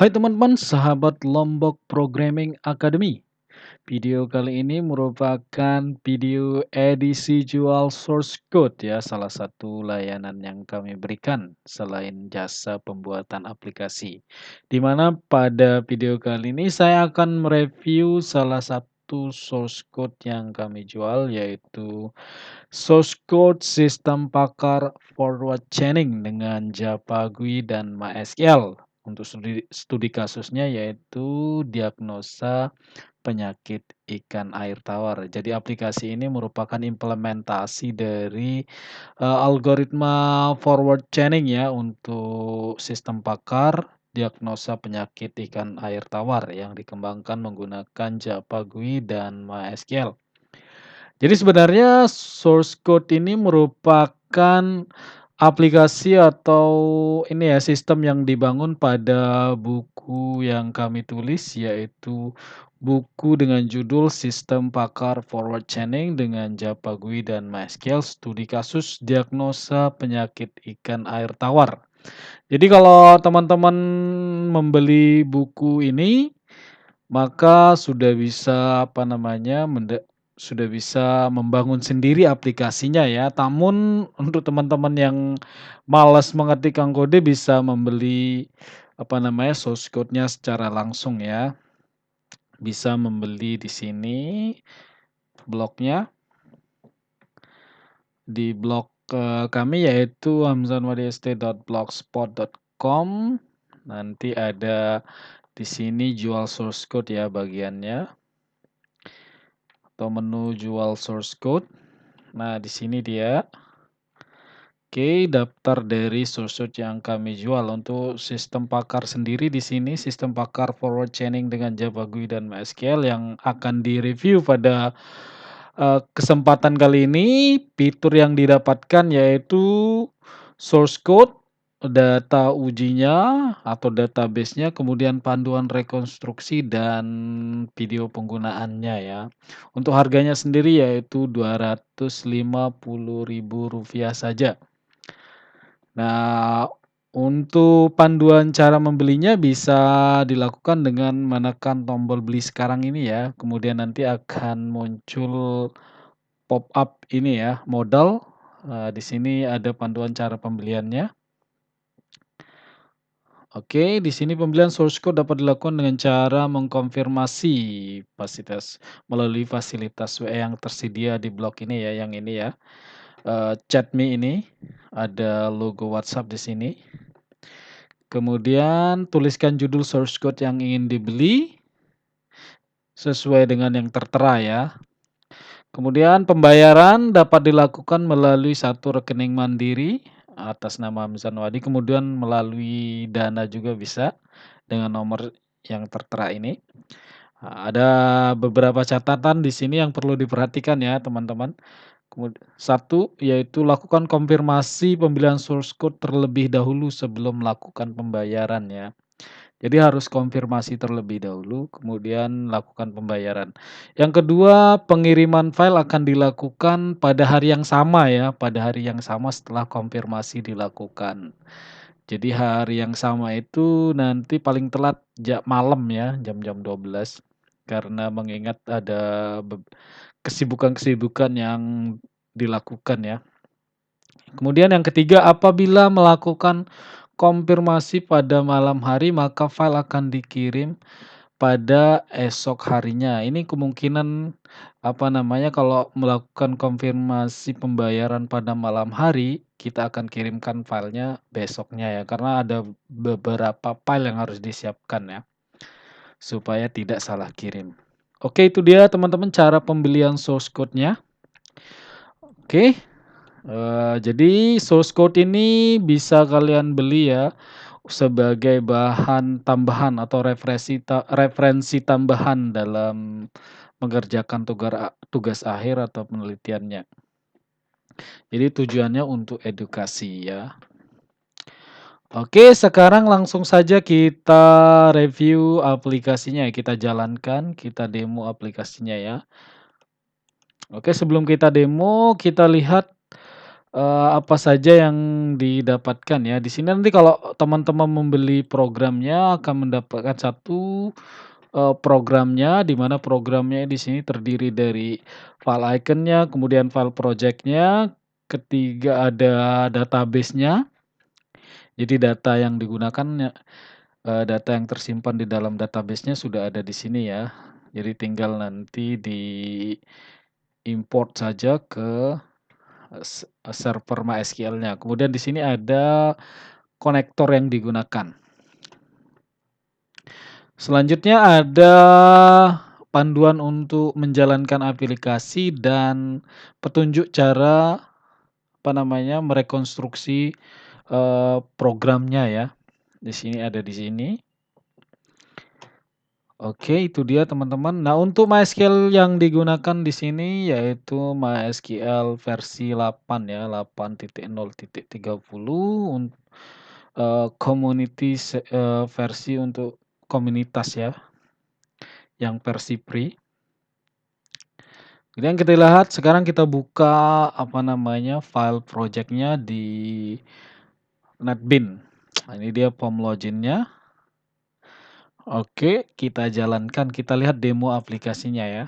Hai teman-teman, sahabat Lombok Programming Academy. Video kali ini merupakan video edisi jual source code ya, salah satu layanan yang kami berikan selain jasa pembuatan aplikasi. Di mana pada video kali ini saya akan mereview salah satu source code yang kami jual, yaitu source code sistem pakar forward chaining dengan Java GUI dan MySQL. Untuk studi kasusnya yaitu diagnosa penyakit ikan air tawar. Jadi aplikasi ini merupakan implementasi dari algoritma forward chaining ya untuk sistem pakar diagnosa penyakit ikan air tawar yang dikembangkan menggunakan Java GUI dan MySQL. Jadi sebenarnya source code ini merupakan aplikasi atau ini ya, sistem yang dibangun pada buku yang kami tulis, yaitu buku dengan judul Sistem Pakar Forward Chaining dengan Java GUI dan MySQL Studi Kasus Diagnosa Penyakit Ikan Air Tawar. Jadi kalau teman-teman membeli buku ini, maka sudah bisa, apa namanya, sudah bisa membangun sendiri aplikasinya ya. Namun untuk teman-teman yang malas mengetikkan kode bisa membeli, apa namanya, source code-nya secara langsung ya. Bisa membeli di sini blognya, di blog, kami yaitu hamzanwadist.blogspot.com. Nanti ada di sini jual source code ya bagiannya. Atau menu jual source code. Nah, di sini dia. Oke, daftar dari source code yang kami jual. Untuk sistem pakar sendiri di sini sistem pakar forward chaining dengan Java GUI dan MySQL yang akan direview pada kesempatan kali ini. Fitur yang didapatkan yaitu source code, data ujinya atau database-nya, kemudian panduan rekonstruksi dan video penggunaannya ya. Untuk harganya sendiri yaitu Rp250.000 saja. Nah, untuk panduan cara membelinya bisa dilakukan dengan menekan tombol beli sekarang ini ya. Kemudian nanti akan muncul pop-up ini ya, modal. Di sini ada panduan cara pembeliannya. Oke, di sini pembelian source code dapat dilakukan dengan cara mengkonfirmasi melalui fasilitas WA yang tersedia di blog ini ya, yang ini ya. Chat me ini, ada logo WhatsApp di sini. Kemudian tuliskan judul source code yang ingin dibeli sesuai dengan yang tertera ya. Kemudian pembayaran dapat dilakukan melalui satu rekening mandiri atas nama Hamzan Wadi, kemudian melalui Dana juga bisa dengan nomor yang tertera ini. Ada beberapa catatan di sini yang perlu diperhatikan ya teman-teman. Satu, yaitu lakukan konfirmasi pembelian source code terlebih dahulu sebelum melakukan pembayaran ya. Jadi harus konfirmasi terlebih dahulu, kemudian lakukan pembayaran. Yang kedua, pengiriman file akan dilakukan pada hari yang sama ya, pada hari yang sama setelah konfirmasi dilakukan. Jadi hari yang sama itu nanti paling telat malam ya, jam-jam 12, karena mengingat ada kesibukan-kesibukan yang dilakukan ya. Kemudian yang ketiga, apabila melakukan konfirmasi pada malam hari, maka file akan dikirim pada esok harinya. Ini kemungkinan, apa namanya, kalau melakukan konfirmasi pembayaran pada malam hari, kita akan kirimkan filenya besoknya ya, karena ada beberapa file yang harus disiapkan ya, supaya tidak salah kirim. Oke, itu dia teman-teman cara pembelian source code-nya. Oke. Jadi source code ini bisa kalian beli ya, sebagai bahan tambahan atau referensi tambahan dalam mengerjakan tugas akhir atau penelitiannya. Jadi tujuannya untuk edukasi ya. Oke, sekarang langsung saja kita review aplikasinya ya, kita jalankan, kita demo aplikasinya ya. Oke, sebelum kita demo, kita lihat apa saja yang didapatkan ya. Di sini nanti kalau teman-teman membeli programnya akan mendapatkan satu programnya, di mana programnya di sini terdiri dari file iconnya, kemudian file project-nya, ketiga ada database-nya. Jadi data yang digunakannya, data yang tersimpan di dalam database-nya sudah ada di sini ya. Jadi tinggal nanti di-import saja ke server MySQL-nya. Kemudian di sini ada konektor yang digunakan. Selanjutnya ada panduan untuk menjalankan aplikasi dan petunjuk cara, merekonstruksi, programnya ya. Di sini ada di sini. Oke, itu dia teman-teman. Nah, untuk MySQL yang digunakan di sini yaitu MySQL versi 8 ya, 8.0.30 community versi untuk komunitas ya, yang versi free. Kemudian kita lihat sekarang kita buka file project-nya di NetBeans. Nah, ini dia form login-nya. Oke, kita jalankan, kita lihat demo aplikasinya ya.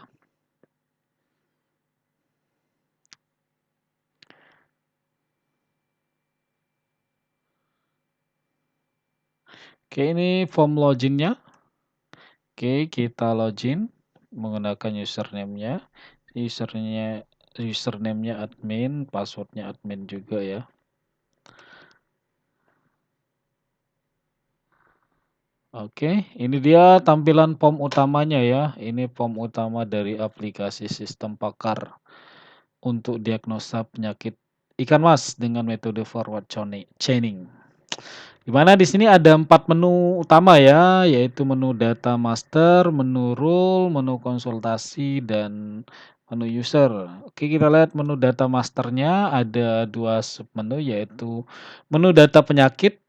Oke, ini form login-nya. Oke, kita login menggunakan username-nya. Username-nya admin, password-nya admin juga ya. Oke, ini dia tampilan form utamanya ya. Ini form utama dari aplikasi sistem Pakar untuk diagnosa penyakit ikan mas dengan metode forward chaining. Di mana di sini ada 4 menu utama ya, yaitu menu data master, menu rule, menu konsultasi, dan menu user. Oke, kita lihat menu data masternya ada 2 submenu yaitu menu data penyakit,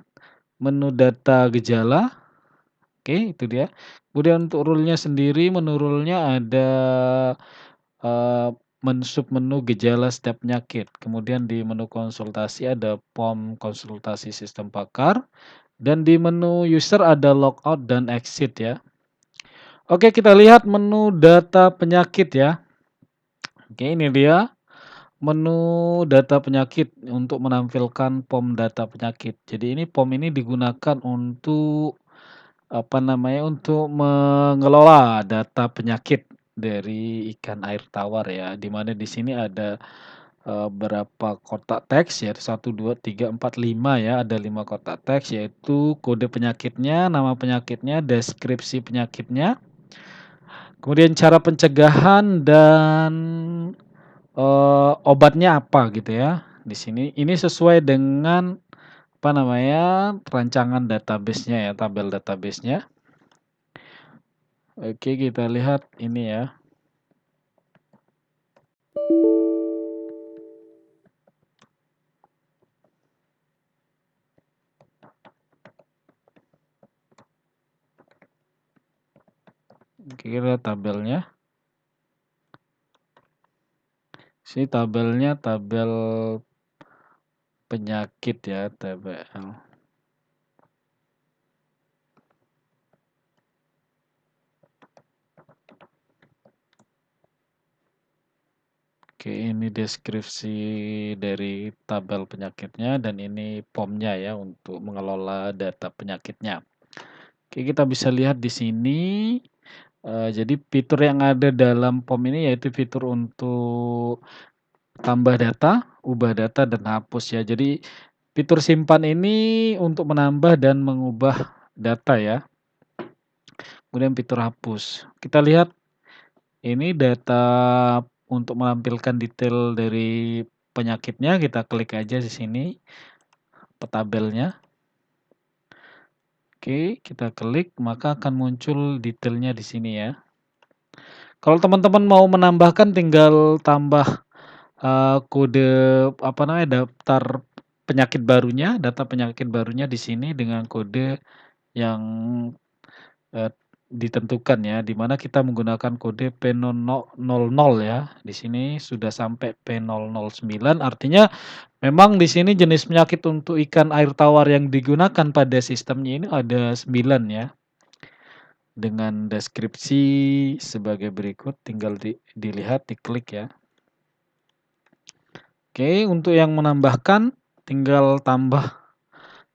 menu data gejala. Oke, itu dia. Kemudian untuk rule-nya sendiri, menu rule-nya ada eee, submenu gejala setiap penyakit. Kemudian di menu konsultasi ada form konsultasi sistem Pakar. Dan di menu user ada logout dan exit ya. Oke, kita lihat menu data penyakit ya. Oke, ini dia menu data penyakit untuk menampilkan form data penyakit. Jadi ini form ini digunakan untuk untuk mengelola data penyakit dari ikan air tawar ya. Di mana di sini ada berapa kotak teks yaitu 1, 2, 3, 4, 5 ya, ada 5 kotak teks yaitu kode penyakitnya, nama penyakitnya, deskripsi penyakitnya, kemudian cara pencegahan dan, obatnya apa gitu ya. Di sini ini sesuai dengan rancangan database-nya ya, tabel database-nya. Oke, kita lihat ini ya. Oke, kita lihat tabelnya. Sini tabelnya tabel penyakit ya, TBL. Oke, ini deskripsi dari tabel penyakitnya dan ini formnya ya untuk mengelola data penyakitnya. Oke, kita bisa lihat di sini, jadi fitur yang ada dalam form ini yaitu fitur untuk tambah data, ubah data, dan hapus ya. Jadi fitur simpan ini untuk menambah dan mengubah data ya. Kemudian fitur hapus. Kita lihat ini data untuk menampilkan detail dari penyakitnya, kita klik aja di sini tabelnya. Oke, kita klik maka akan muncul detailnya di sini ya. Kalau teman-teman mau menambahkan tinggal tambah kode daftar penyakit barunya, data penyakit barunya di sini dengan kode yang ditentukan ya, di mana kita menggunakan kode P00 ya. Di sini sudah sampai P009 artinya memang di sini jenis penyakit untuk ikan air tawar yang digunakan pada sistemnya ini ada 9 ya. Dengan deskripsi sebagai berikut, tinggal dilihat, diklik ya. Oke, untuk yang menambahkan tinggal tambah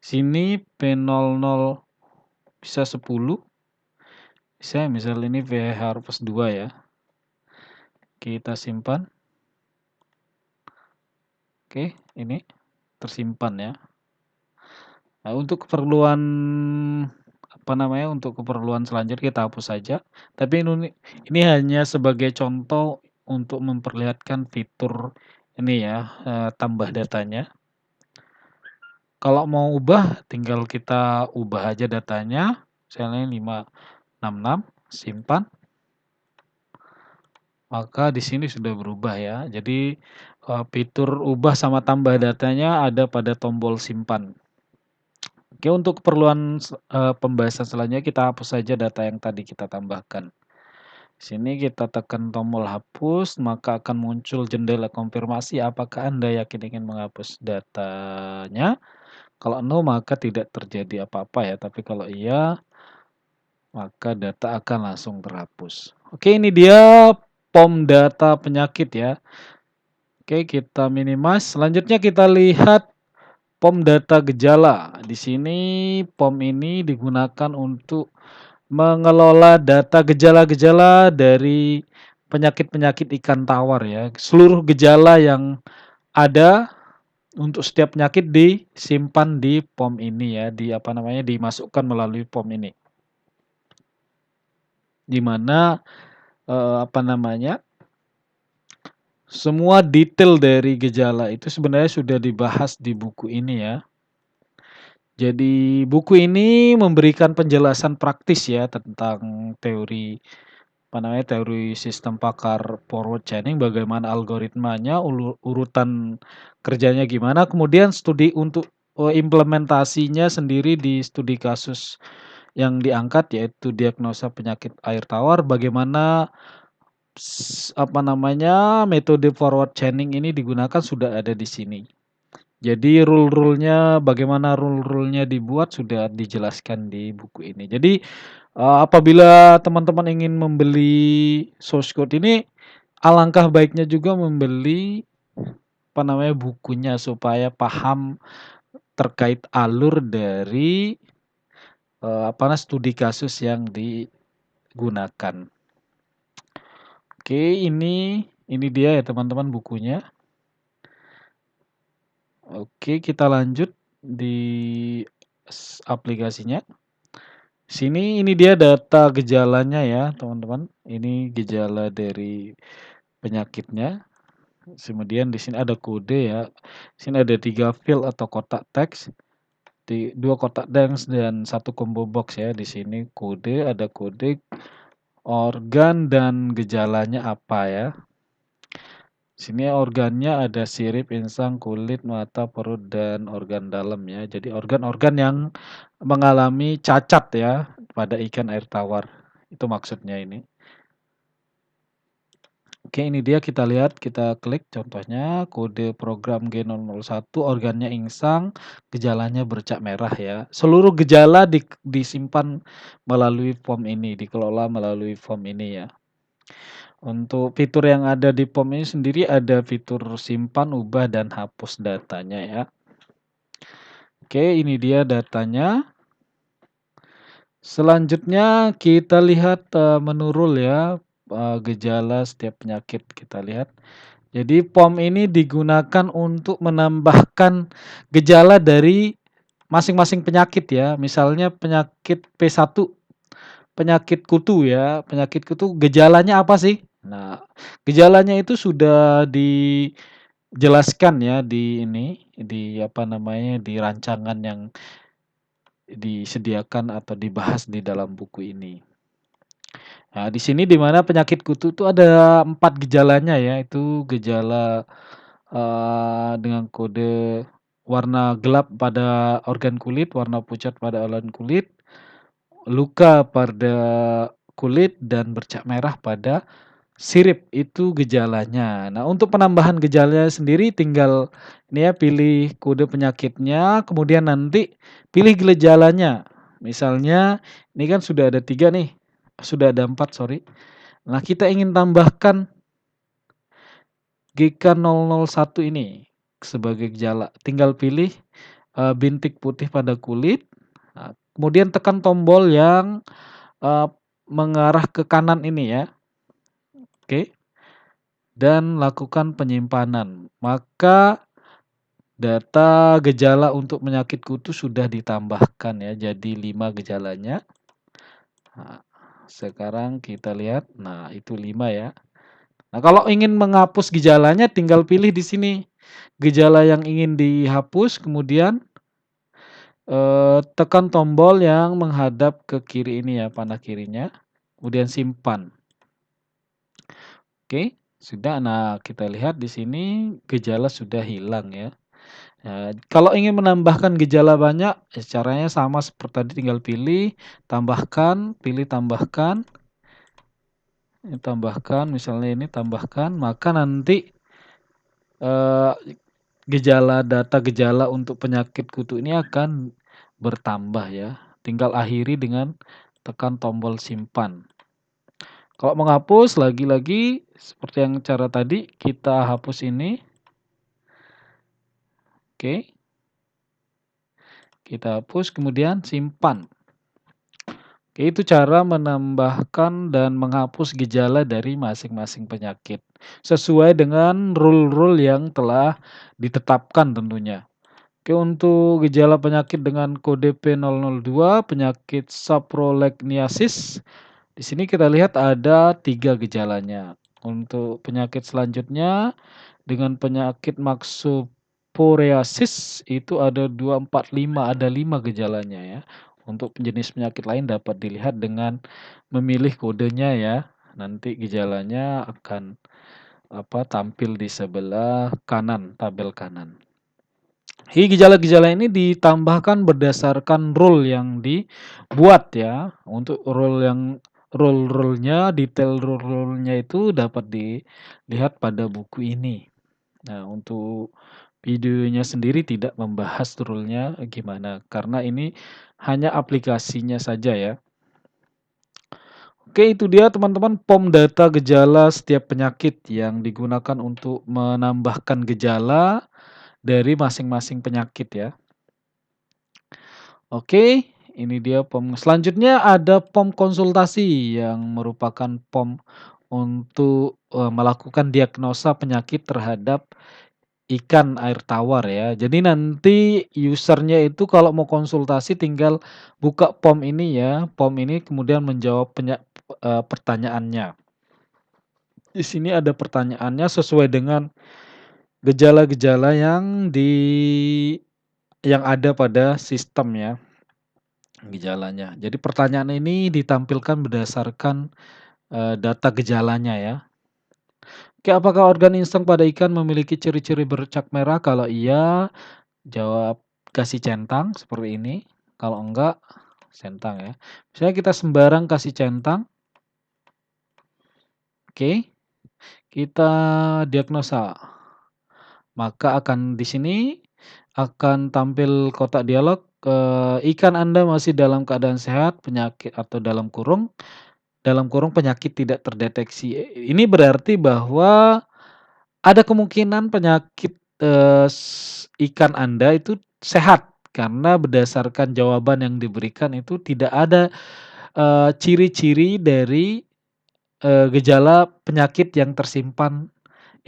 sini P00 bisa 10. Bisa misal ini VHarvest 2 ya. Kita simpan. Oke, ini tersimpan ya. Nah, untuk keperluan untuk keperluan selanjutnya kita hapus saja. Tapi ini hanya sebagai contoh untuk memperlihatkan fitur ini ya, tambah datanya. Kalau mau ubah tinggal kita ubah aja datanya, misalnya 566, simpan. Maka di sini sudah berubah ya. Jadi, fitur ubah sama tambah datanya ada pada tombol simpan. Oke, untuk keperluan pembahasan selanjutnya kita hapus saja data yang tadi kita tambahkan. Sini kita tekan tombol hapus, maka akan muncul jendela konfirmasi apakah Anda yakin ingin menghapus datanya. Kalau no, maka tidak terjadi apa-apa ya, tapi kalau iya, maka data akan langsung terhapus. Oke, ini dia POM data penyakit ya. Oke, kita minimize. Selanjutnya kita lihat POM data gejala. Di sini POM ini digunakan untuk mengelola data gejala-gejala dari penyakit-penyakit ikan tawar ya. Seluruh gejala yang ada untuk setiap penyakit disimpan di POM ini ya, dimasukkan melalui POM ini. Di mana semua detail dari gejala itu sebenarnya sudah dibahas di buku ini ya. Jadi buku ini memberikan penjelasan praktis ya tentang teori teori sistem pakar forward chaining, bagaimana algoritmanya, urutan kerjanya gimana, kemudian studi untuk implementasinya sendiri di studi kasus yang diangkat yaitu diagnosa penyakit air tawar, bagaimana metode forward chaining ini digunakan sudah ada di sini. Jadi bagaimana rule-nya dibuat sudah dijelaskan di buku ini. Jadi apabila teman-teman ingin membeli source code ini, alangkah baiknya juga membeli bukunya supaya paham terkait alur dari studi kasus yang digunakan. Oke, ini dia ya teman-teman bukunya. Oke, kita lanjut di aplikasinya. Ini dia data gejalanya ya, teman-teman. Ini gejala dari penyakitnya. Kemudian di sini ada kode ya. Sini ada 3 field atau kotak teks. 2 kotak teks dan 1 combo box ya. Di sini ada kode, organ dan gejalanya apa ya. Sini organnya ada sirip, insang, kulit, mata, perut, dan organ dalam ya. Jadi organ-organ yang mengalami cacat ya pada ikan air tawar. Itu maksudnya ini. Oke, ini dia kita lihat, kita klik contohnya kode program G001, organnya insang, gejalanya bercak merah ya. Seluruh gejala disimpan melalui form ini, dikelola melalui form ini ya. Untuk fitur yang ada di POM ini sendiri ada fitur simpan, ubah, dan hapus datanya ya. Oke, ini dia datanya. Selanjutnya kita lihat menurul ya, gejala setiap penyakit kita lihat. Jadi POM ini digunakan untuk menambahkan gejala dari masing-masing penyakit ya. Misalnya penyakit P1, penyakit kutu ya. Penyakit kutu gejalanya apa sih? Nah, gejalanya itu sudah dijelaskan ya di rancangan yang disediakan atau dibahas di dalam buku ini. Nah, di sini di mana penyakit kutu itu ada 4 gejalanya ya, itu gejala dengan kode warna gelap pada organ kulit, warna pucat pada organ kulit, luka pada kulit dan bercak merah pada sirip, itu gejalanya. Nah, untuk penambahan gejalanya sendiri tinggal ini ya, pilih kode penyakitnya, kemudian nanti pilih gejalanya. Misalnya ini kan sudah ada 3 nih, sudah ada 4 sorry. Nah, kita ingin tambahkan GK001 ini sebagai gejala. Tinggal pilih bintik putih pada kulit, kemudian tekan tombol yang mengarah ke kanan ini ya. Oke. Dan lakukan penyimpanan. Maka data gejala untuk penyakit kutu sudah ditambahkan ya, jadi 5 gejalanya. Nah, sekarang kita lihat, nah itu 5 ya. Nah, kalau ingin menghapus gejalanya tinggal pilih di sini, gejala yang ingin dihapus, kemudian tekan tombol yang menghadap ke kiri ini ya, panah kirinya, kemudian simpan. Oke, sudah. Nah, kita lihat di sini gejala sudah hilang ya. Kalau ingin menambahkan gejala banyak, caranya sama seperti tadi, tinggal pilih, tambahkan, pilih tambahkan, ini tambahkan, misalnya ini tambahkan, maka nanti eee, data gejala untuk penyakit kutu ini akan bertambah ya. Tinggal akhiri dengan tekan tombol simpan. Kalau menghapus lagi-lagi seperti yang cara tadi, kita hapus ini. Oke. Kita hapus kemudian simpan. Oke, itu cara menambahkan dan menghapus gejala dari masing-masing penyakit, sesuai dengan rule-rule yang telah ditetapkan tentunya. Oke, untuk gejala penyakit dengan kode P002, penyakit saprolegniasis, di sini kita lihat ada 3 gejalanya. Untuk penyakit selanjutnya dengan penyakit Maxopsoriasis itu ada 2, 4, 5, ada 5 gejalanya ya. Untuk jenis penyakit lain dapat dilihat dengan memilih kodenya ya. Nanti gejalanya akan tampil di sebelah kanan, tabel kanan. Gejala-gejala ini ditambahkan berdasarkan rule yang dibuat ya. Untuk rule-nya, detail rule-nya itu dapat dilihat pada buku ini. Nah, untuk videonya sendiri tidak membahas rule-nya gimana, karena ini hanya aplikasinya saja ya. Oke, itu dia teman-teman POM data gejala setiap penyakit yang digunakan untuk menambahkan gejala dari masing-masing penyakit ya. Oke, ini dia POM. Selanjutnya ada POM konsultasi yang merupakan POM untuk melakukan diagnosa penyakit terhadap ikan air tawar ya. Jadi nanti usernya itu kalau mau konsultasi tinggal buka POM ini ya, POM ini kemudian menjawab pertanyaannya. Di sini ada pertanyaannya sesuai dengan gejala-gejala yang ada pada sistem ya, gejalanya. Jadi pertanyaan ini ditampilkan berdasarkan data gejalanya ya. Oke, apakah organ insang pada ikan memiliki ciri-ciri bercak merah? Kalau iya, jawab kasih centang seperti ini, kalau enggak centang ya. Misalnya kita sembarang kasih centang. Oke, kita diagnosa. Maka akan di sini akan tampil kotak dialog, ikan Anda masih dalam keadaan sehat, penyakit atau dalam kurung penyakit tidak terdeteksi. Ini berarti bahwa ada kemungkinan penyakit, ikan Anda itu sehat, karena berdasarkan jawaban yang diberikan itu tidak ada, ciri-ciri dari, gejala penyakit yang tersimpan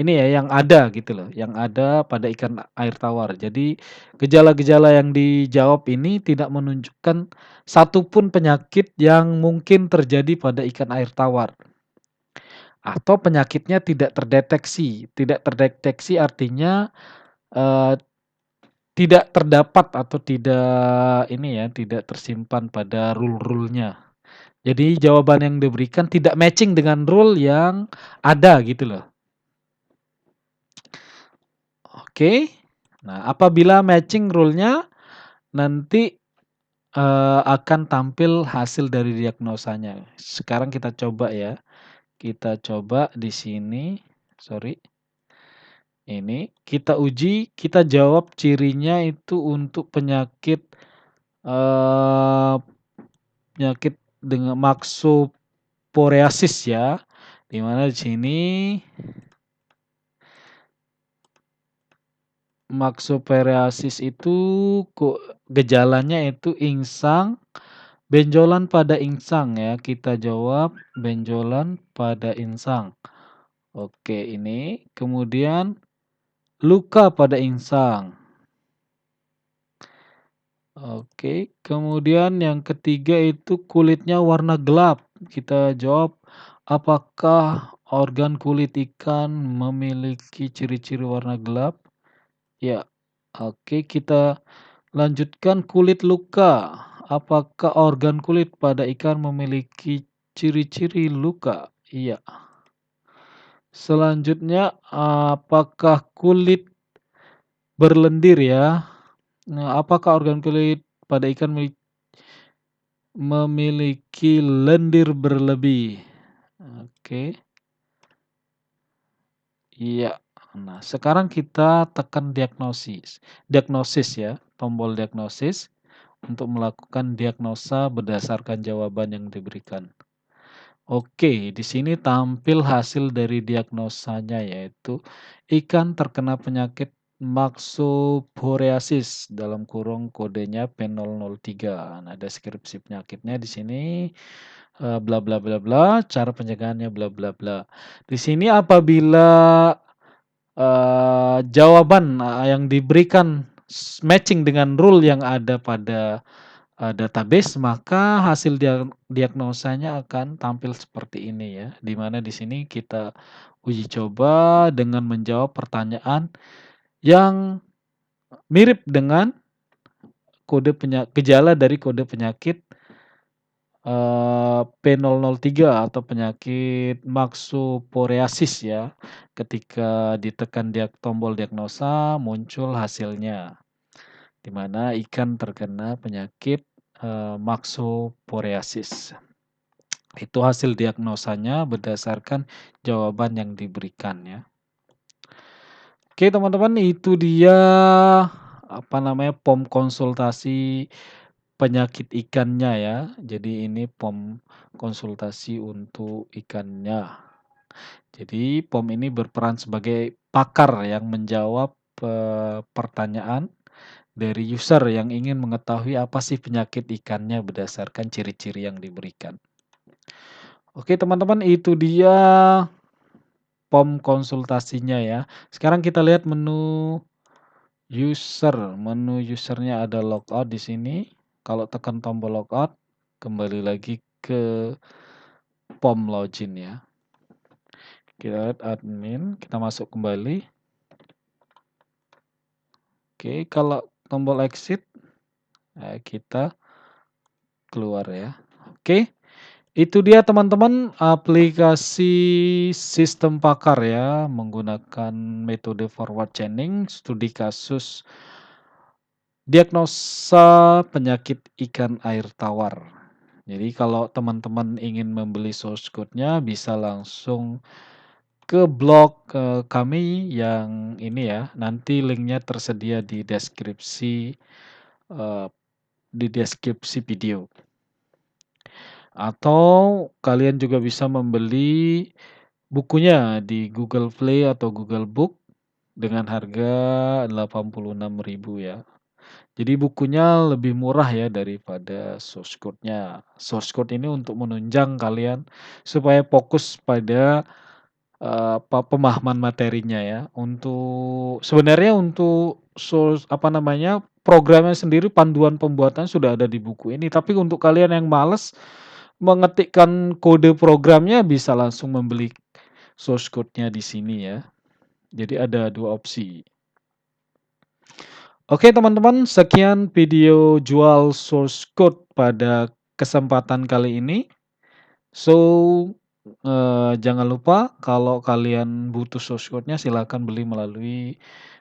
ini ya, yang ada gitu loh, yang ada pada ikan air tawar. Jadi gejala-gejala yang dijawab ini tidak menunjukkan satupun penyakit yang mungkin terjadi pada ikan air tawar. Atau penyakitnya tidak terdeteksi. Tidak terdeteksi artinya, eee, tidak terdapat atau tidak ini ya, tidak tersimpan pada rule-nya. Jadi jawaban yang diberikan tidak matching dengan rule yang ada gitu loh. Oke. Nah, apabila matching rule-nya, nanti akan tampil hasil dari diagnosanya. Sekarang kita coba ya, kita coba di sini, sorry, ini kita uji, kita jawab cirinya itu untuk penyakit, eee, penyakit dengan Maxopsoriasis ya, di mana di sini Maxopsoriasis itu gejalanya itu insang, benjolan pada insang ya, kita jawab benjolan pada insang. Oke, ini kemudian luka pada insang. Oke, kemudian yang ketiga itu kulitnya warna gelap. Kita jawab, apakah organ kulit ikan memiliki ciri-ciri warna gelap? Ya. Oke, kita lanjutkan kulit luka. Apakah organ kulit pada ikan memiliki ciri-ciri luka? Iya. Selanjutnya, apakah kulit berlendir ya? Nah, apakah organ kulit pada ikan memiliki lendir berlebih? Oke. Iya. Nah, sekarang kita tekan diagnosis. Diagnosis ya, tombol diagnosis untuk melakukan diagnosa berdasarkan jawaban yang diberikan. Oke, di sini tampil hasil dari diagnosanya yaitu ikan terkena penyakit Maxopsoriasis dalam kurung kodenya P003. Nah, deskripsi penyakitnya di sini bla bla bla bla, cara pencegahannya bla bla bla. Di sini apabila jawaban yang diberikan matching dengan rule yang ada pada database, maka hasil diagnosanya akan tampil seperti ini ya, di mana di sini kita uji coba dengan menjawab pertanyaan yang mirip dengan gejala dari kode penyakit, P003 atau penyakit Maxopsoriasis ya. Ketika ditekan tombol diagnosa muncul hasilnya, di mana ikan terkena penyakit, Maxopsoriasis. Itu hasil diagnosanya berdasarkan jawaban yang diberikan ya. Oke teman-teman, itu dia, POM konsultasi penyakit ikannya ya. Jadi ini POM konsultasi untuk ikannya. Jadi POM ini berperan sebagai pakar yang menjawab, pertanyaan dari user yang ingin mengetahui apa sih penyakit ikannya berdasarkan ciri-ciri yang diberikan. Oke teman-teman, itu dia POM konsultasinya ya. Sekarang kita lihat menu user. Menu usernya ada logout di sini. Kalau tekan tombol logout, kembali lagi ke POM login ya. Kita lihat admin, kita masuk kembali. Oke, kalau tombol exit, kita keluar ya. Oke. Itu dia teman-teman aplikasi sistem pakar ya, menggunakan metode forward chaining, studi kasus diagnosa penyakit ikan air tawar. Jadi kalau teman-teman ingin membeli source code-nya bisa langsung ke blog kami yang ini ya, nanti linknya tersedia di deskripsi video. Atau kalian juga bisa membeli bukunya di Google Play atau Google Book dengan harga 86.000 ya. Jadi bukunya lebih murah ya daripada source code-nya. Source code ini untuk menunjang kalian supaya fokus pada pemahaman materinya ya. Sebenarnya untuk programnya sendiri, panduan pembuatan sudah ada di buku ini, tapi untuk kalian yang males mengetikkan kode programnya bisa langsung membeli source code-nya di sini ya. Jadi ada 2 opsi. Oke teman-teman, sekian video jual source code pada kesempatan kali ini. So, jangan lupa kalau kalian butuh source code-nya silakan beli melalui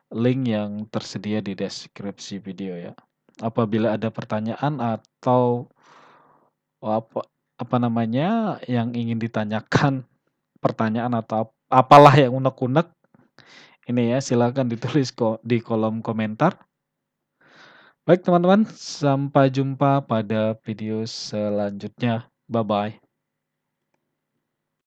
link yang tersedia di deskripsi video ya. Apabila ada pertanyaan atau apa apa namanya, yang ingin ditanyakan, pertanyaan atau apalah yang unek-unek, ini ya silakan ditulis di kolom komentar. Baik teman-teman, sampai jumpa pada video selanjutnya. Bye-bye.